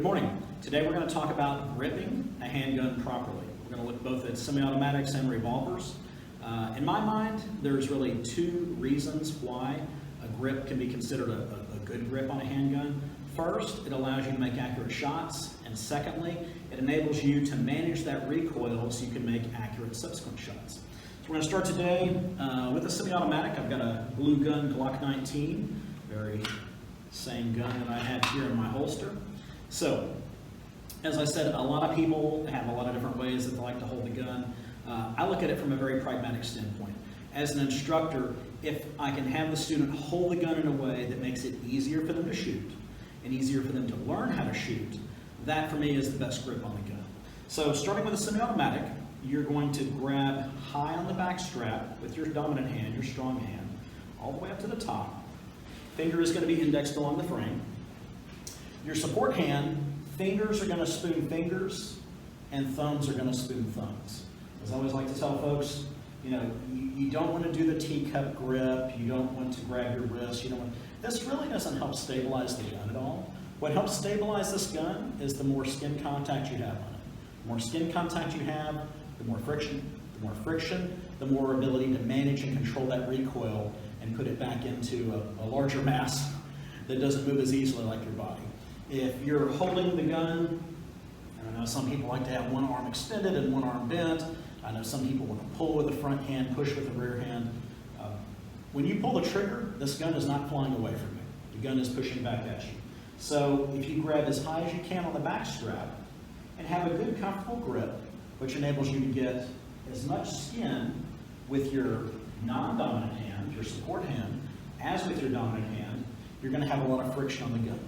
morning. Today we're going to talk about gripping a handgun properly. We're going to look both at semi-automatics and revolvers. In my mind, there's really two reasons why a grip can be considered a good grip on a handgun. First, it allows you to make accurate shots, and secondly, it enables you to manage that recoil so you can make accurate subsequent shots. So we're going to start today with a semi-automatic. I've got a blue gun Glock 19, very same gun that I have here in my holster. So, as I said, a lot of people have a lot of different ways that they like to hold the gun. I look at it from a very pragmatic standpoint. As an instructor, if I can have the student hold the gun in a way that makes it easier for them to shoot and easier for them to learn how to shoot, that for me is the best grip on the gun. So starting with a semi-automatic, you're going to grab high on the back strap with your dominant hand, your strong hand, all the way up to the top. Finger is going to be indexed along the frame. Your support hand, fingers are going to spoon fingers and thumbs are going to spoon thumbs. As I always like to tell folks, you don't want to do the teacup grip, you don't want to grab your wrist, this really doesn't help stabilize the gun at all. What helps stabilize this gun is the more skin contact you have on it. The more skin contact you have, the more friction. The more friction, the more ability to manage and control that recoil and put it back into a larger mass that doesn't move as easily like your body. If you're holding the gun, I know some people like to have one arm extended and one arm bent. I know some people want to pull with the front hand, push with the rear hand. When you pull the trigger, this gun is not flying away from you. The gun is pushing back at you. So if you grab as high as you can on the back strap and have a good comfortable grip, which enables you to get as much skin with your non-dominant hand, your support hand, as with your dominant hand, you're going to have a lot of friction on the gun.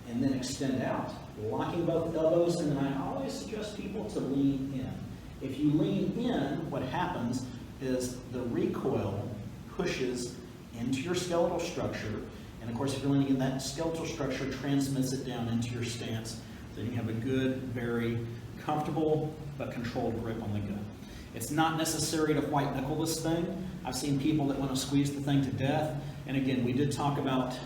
And then extend out, locking both elbows, and then I always suggest people to lean in. If you lean in, what happens is the recoil pushes into your skeletal structure, and of course if you're leaning in, that skeletal structure transmits it down into your stance, so you have a good, very comfortable but controlled grip on the gun. It's not necessary to white knuckle this thing. I've seen people that want to squeeze the thing to death, and again, we did talk about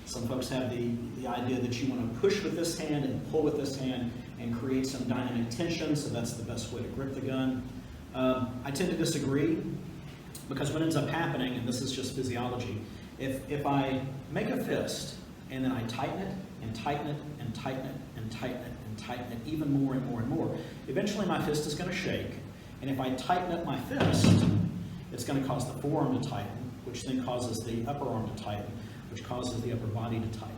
some folks have the idea that you want to push with this hand and pull with this hand and create some dynamic tension, so that's the best way to grip the gun. I tend to disagree, because what ends up happening, and this is just physiology, if I make a fist and then I tighten it and tighten it and tighten it and tighten it and tighten it even more and more and more, eventually my fist is going to shake, and if I tighten up my fist, it's going to cause the forearm to tighten, which then causes the upper arm to tighten, which causes the upper body to tighten.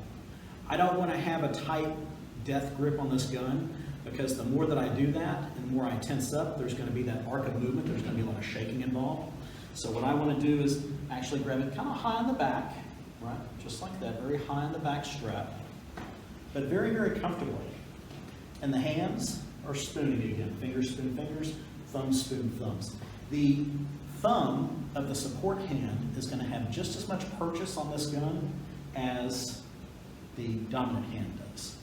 I don't want to have a tight death grip on this gun, because the more that I do that and the more I tense up, there's going to be that arc of movement, there's going to be a lot of shaking involved. So what I want to do is actually grab it kind of high on the back, right? Just like that, very high on the back strap, but very, very comfortably. And the hands are spooning again. Fingers spoon fingers, thumbs spoon thumbs. The thumb of the support hand is going to have just as much purchase on this gun as the dominant hand does.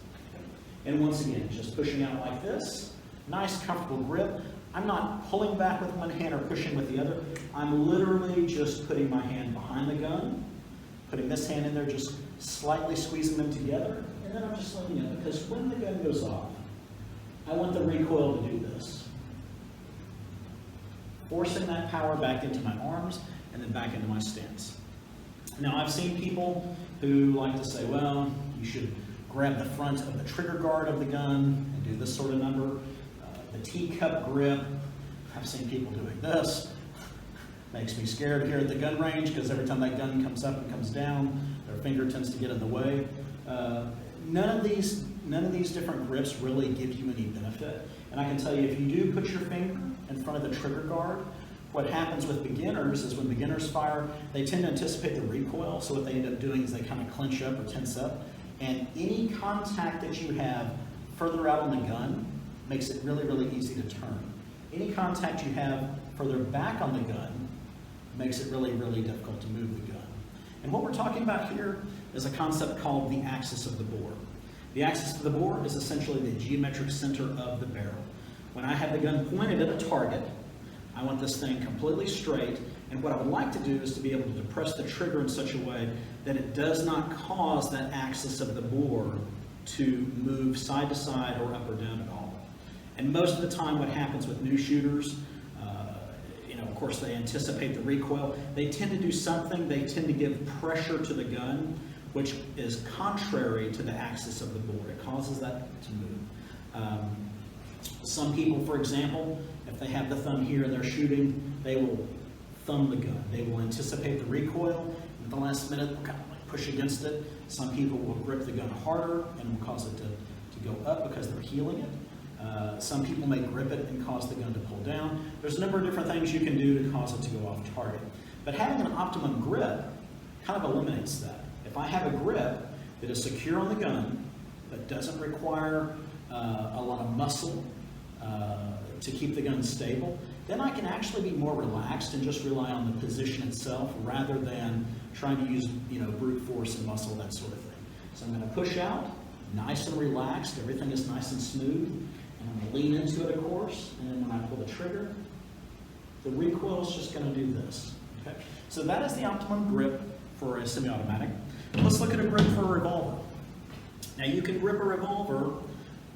And once again, just pushing out like this, nice comfortable grip. I'm not pulling back with one hand or pushing with the other. I'm literally just putting my hand behind the gun, putting this hand in there, just slightly squeezing them together, and then I'm just letting it, because when the gun goes off, I want the recoil to do this. Forcing that power back into my arms and then back into my stance. Now, I've seen people who like to say, well, you should grab the front of the trigger guard of the gun and do this sort of number. The teacup grip, I've seen people doing this. Makes me scared here at the gun range, because every time that gun comes up and comes down, their finger tends to get in the way. None of these different grips really give you any benefit. And I can tell you, if you do put your finger in front of the trigger guard, what happens with beginners is when beginners fire, they tend to anticipate the recoil, so what they end up doing is they kind of clench up or tense up, and any contact that you have further out on the gun makes it really, really easy to turn. Any contact you have further back on the gun makes it really, really difficult to move the gun. And what we're talking about here is a concept called the axis of the bore. The axis of the bore is essentially the geometric center of the barrel. When I have the gun pointed at a target, I want this thing completely straight, and what I would like to do is to be able to depress the trigger in such a way that it does not cause that axis of the bore to move side to side or up or down at all. And most of the time what happens with new shooters, of course they anticipate the recoil. They tend to do something, they tend to give pressure to the gun, which is contrary to the axis of the bore. It causes that to move. Some people, for example, if they have the thumb here and they're shooting, they will thumb the gun. They will anticipate the recoil, and at the last minute they'll kind of like push against it. Some people will grip the gun harder and will cause it to go up because they're heeling it. Some people may grip it and cause the gun to pull down. There's a number of different things you can do to cause it to go off target. But having an optimum grip kind of eliminates that. If I have a grip that is secure on the gun, but doesn't require a lot of muscle to keep the gun stable, then I can actually be more relaxed and just rely on the position itself rather than trying to use brute force and muscle, that sort of thing. So I'm going to push out, nice and relaxed, everything is nice and smooth. And I'm going to lean into it, of course, and then when I pull the trigger, the recoil is just going to do this. Okay? So that is the optimum grip for a semi-automatic. Let's look at a grip for a revolver. Now you can grip a revolver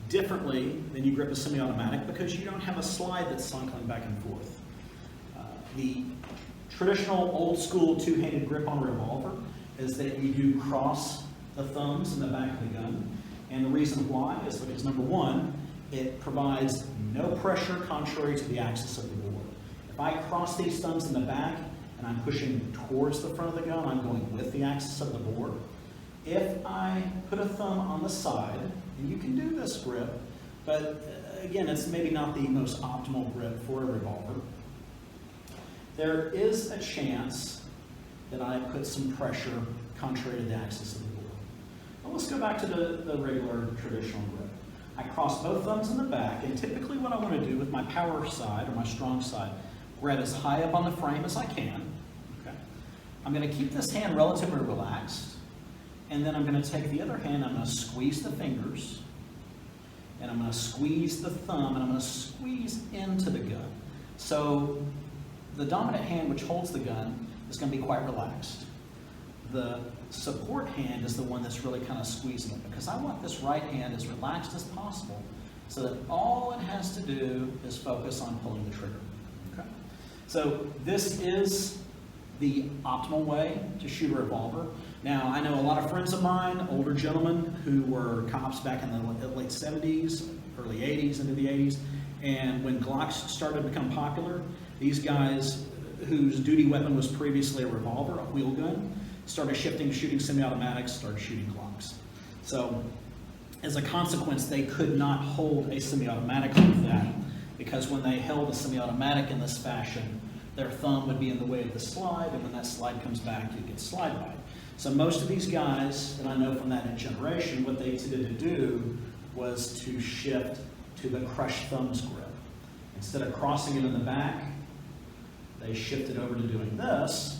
differently than you grip a semi-automatic because you don't have a slide that's cycling back and forth. The traditional old school two-handed grip on a revolver is that you do cross the thumbs in the back of the gun. And the reason why is because, number one, it provides no pressure contrary to the axis of the bore. If I cross these thumbs in the back and I'm pushing towards the front of the gun, I'm going with the axis of the bore. If I put a thumb on the side, and you can do this grip, but again, it's maybe not the most optimal grip for a revolver, there is a chance that I put some pressure contrary to the axis of the bore. Well, let's go back to the regular traditional grip. I cross both thumbs in the back, and typically what I want to do with my power side or my strong side, grab as high up on the frame as I can. Okay. I'm going to keep this hand relatively relaxed, and then I'm going to take the other hand, I'm going to squeeze the fingers, and I'm going to squeeze the thumb, and I'm going to squeeze into the gun. So the dominant hand, which holds the gun, is going to be quite relaxed. The support hand is the one that's really kind of squeezing it because I want this right hand as relaxed as possible so that all it has to do is focus on pulling the trigger. Okay? So this is the optimal way to shoot a revolver. Now, I know a lot of friends of mine, older gentlemen who were cops back in the late 70s, early 80s, into the 80s, and when Glocks started to become popular, these guys whose duty weapon was previously a revolver, a wheel gun, started shifting to shooting semi-automatics, started shooting Glocks. So as a consequence, they could not hold a semi-automatic like that because when they held a semi-automatic in this fashion, their thumb would be in the way of the slide, and when that slide comes back, you get slide by. So most of these guys that I know from that generation, what they tended to do was to shift to the crushed thumbs grip. Instead of crossing it in the back, they shifted over to doing this,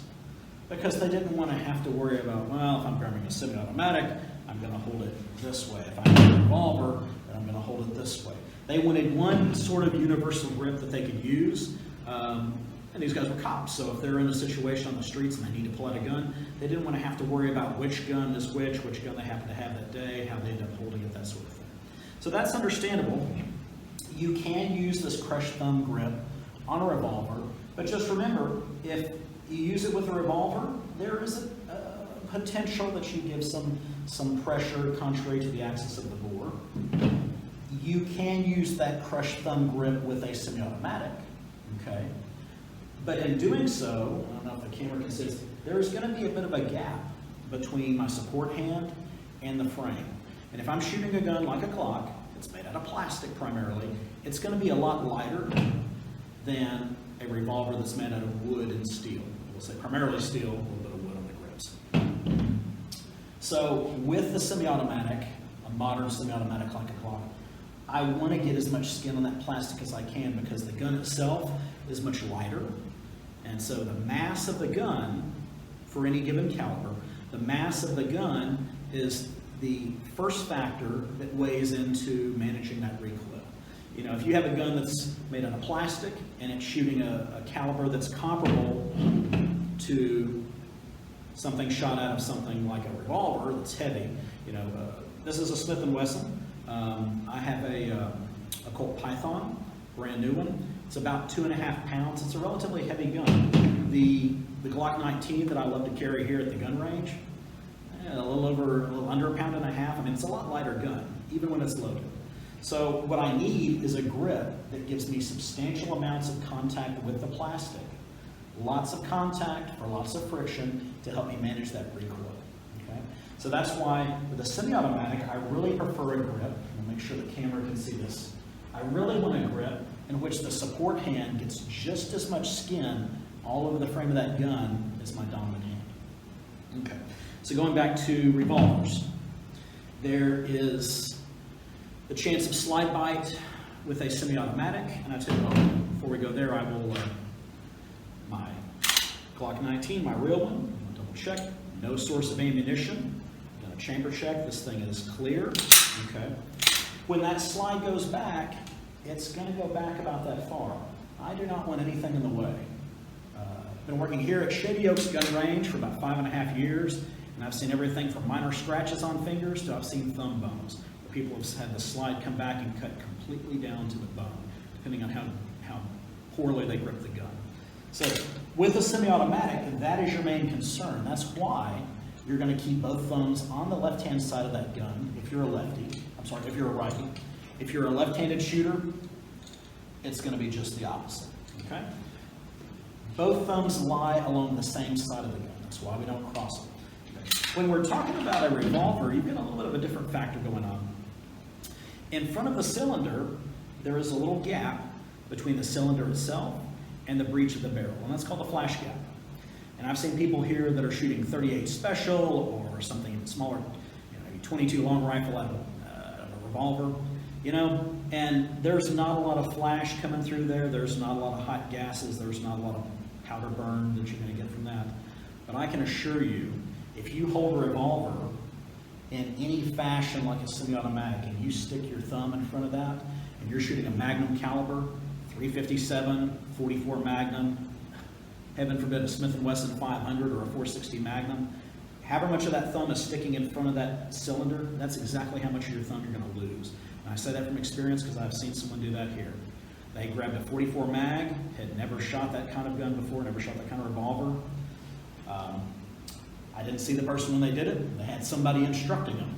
because they didn't want to have to worry about, well, if I'm grabbing a semi-automatic, I'm going to hold it this way. If I'm grabbing a revolver, then I'm going to hold it this way. They wanted one sort of universal grip that they could use, and these guys were cops, so if they're in a situation on the streets and they need to pull out a gun, they didn't want to have to worry about which gun is which gun they happen to have that day, how they end up holding it, that sort of thing. So that's understandable. You can use this crushed thumb grip on a revolver, but just remember, if you use it with a revolver, there is a potential that you give some pressure contrary to the axis of the bore. You can use that crushed thumb grip with a semi-automatic, okay? But in doing so, I don't know if the camera can see this, there's going to be a bit of a gap between my support hand and the frame. And if I'm shooting a gun like a Glock, it's made out of plastic primarily, it's going to be a lot lighter than a revolver that's made out of wood and steel. We'll say primarily steel, a little bit of wood on the grips. So with the semi-automatic, a modern semi-automatic like a Glock, I want to get as much skin on that plastic as I can because the gun itself is much lighter. And so the mass of the gun, for any given caliber, the mass of the gun is the first factor that weighs into managing that recoil. You know, if you have a gun that's made out of plastic and it's shooting a caliber that's comparable to something shot out of something like a revolver that's heavy, you know, this is a Smith & Wesson. I have a Colt Python, brand new one. It's about 2.5 pounds. It's a relatively heavy gun. The Glock 19 that I love to carry here at the gun range, a little under 1.5 pounds. I mean, it's a lot lighter gun, even when it's loaded. So what I need is a grip that gives me substantial amounts of contact with the plastic. Lots of contact for lots of friction to help me manage that recoil. Okay? So that's why with a semi-automatic, I really prefer a grip. I'll make sure the camera can see this. I really want a grip in which the support hand gets just as much skin all over the frame of that gun as my dominant hand. Okay. So going back to revolvers, there is the chance of slide bite with a semi-automatic, and I tell you what, before we go there, I will, my Glock 19, my real one, I'll double check, no source of ammunition, done a chamber check, this thing is clear, okay. When that slide goes back, it's going to go back about that far. I do not want anything in the way. I've been working here at Shady Oaks Gun Range for about 5.5 years, and I've seen everything from minor scratches on fingers to I've seen thumb bones. People have had the slide come back and cut completely down to the bone, depending on how poorly they grip the gun. So with a semi-automatic, that is your main concern. That's why you're going to keep both thumbs on the left-hand side of that gun if you're a lefty. I'm sorry, if you're a righty. If you're a left-handed shooter, it's going to be just the opposite. Okay? Both thumbs lie along the same side of the gun. That's why we don't cross them. Okay. When we're talking about a revolver, you've got a little bit of a different factor going on. In front of the cylinder, there is a little gap between the cylinder itself and the breech of the barrel, and that's called the flash gap. And I've seen people here that are shooting 38 special or something smaller, maybe 22 long rifle out of a revolver, and there's not a lot of flash coming through there. There's not a lot of hot gases. There's not a lot of powder burn that you're going to get from that. But I can assure you, if you hold a revolver in any fashion like a semi-automatic and you stick your thumb in front of that and you're shooting a Magnum caliber, 357, 44 Magnum, heaven forbid a Smith & Wesson 500 or a 460 Magnum, however much of that thumb is sticking in front of that cylinder, that's exactly how much of your thumb you're going to lose. And I say that from experience because I've seen someone do that here. They grabbed a 44 mag, had never shot that kind of gun before, never shot that kind of revolver. I didn't see the person when they did it. They had somebody instructing them.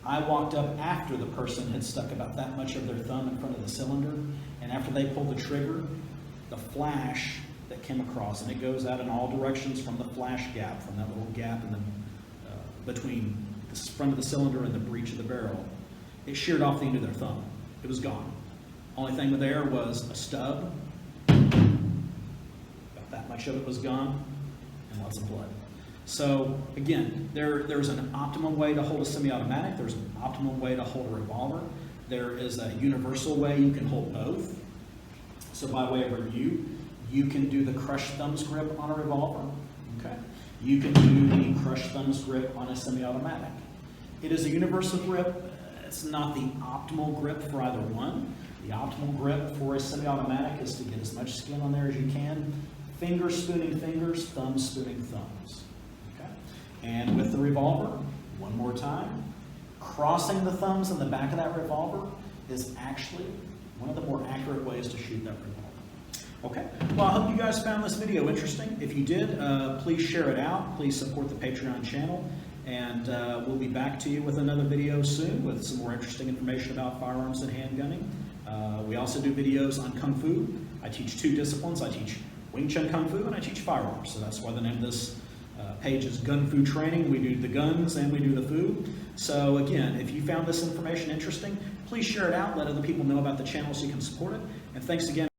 I walked up after the person had stuck about that much of their thumb in front of the cylinder, and after they pulled the trigger, the flash that came across, and it goes out in all directions from the flash gap, from that little gap in the, between the front of the cylinder and the breech of the barrel, it sheared off the end of their thumb. It was gone. Only thing there was a stub. About that much of it was gone, and lots of blood. So again, there's an optimum way to hold a semi-automatic. There's an optimum way to hold a revolver. There is a universal way you can hold both. So by way of review, you can do the crushed thumbs grip on a revolver. Okay. You can do the crushed thumbs grip on a semi-automatic. It is a universal grip. It's not the optimal grip for either one. The optimal grip for a semi-automatic is to get as much skin on there as you can. Fingers spooning fingers, thumbs spooning thumbs. And with the revolver, one more time, crossing the thumbs in the back of that revolver is actually one of the more accurate ways to shoot that revolver. Okay, well, I hope you guys found this video interesting. If you did, please share it out. Please support the Patreon channel. And we'll be back to you with another video soon with some more interesting information about firearms and handgunning. We also do videos on Kung Fu. I teach 2 disciplines. I teach Wing Chun Kung Fu and I teach firearms. So that's why the name of this page is Gun Fu Training. We do the guns and we do the fu. So again, if you found this information interesting, please share it out. Let other people know about the channel so you can support it. And thanks again.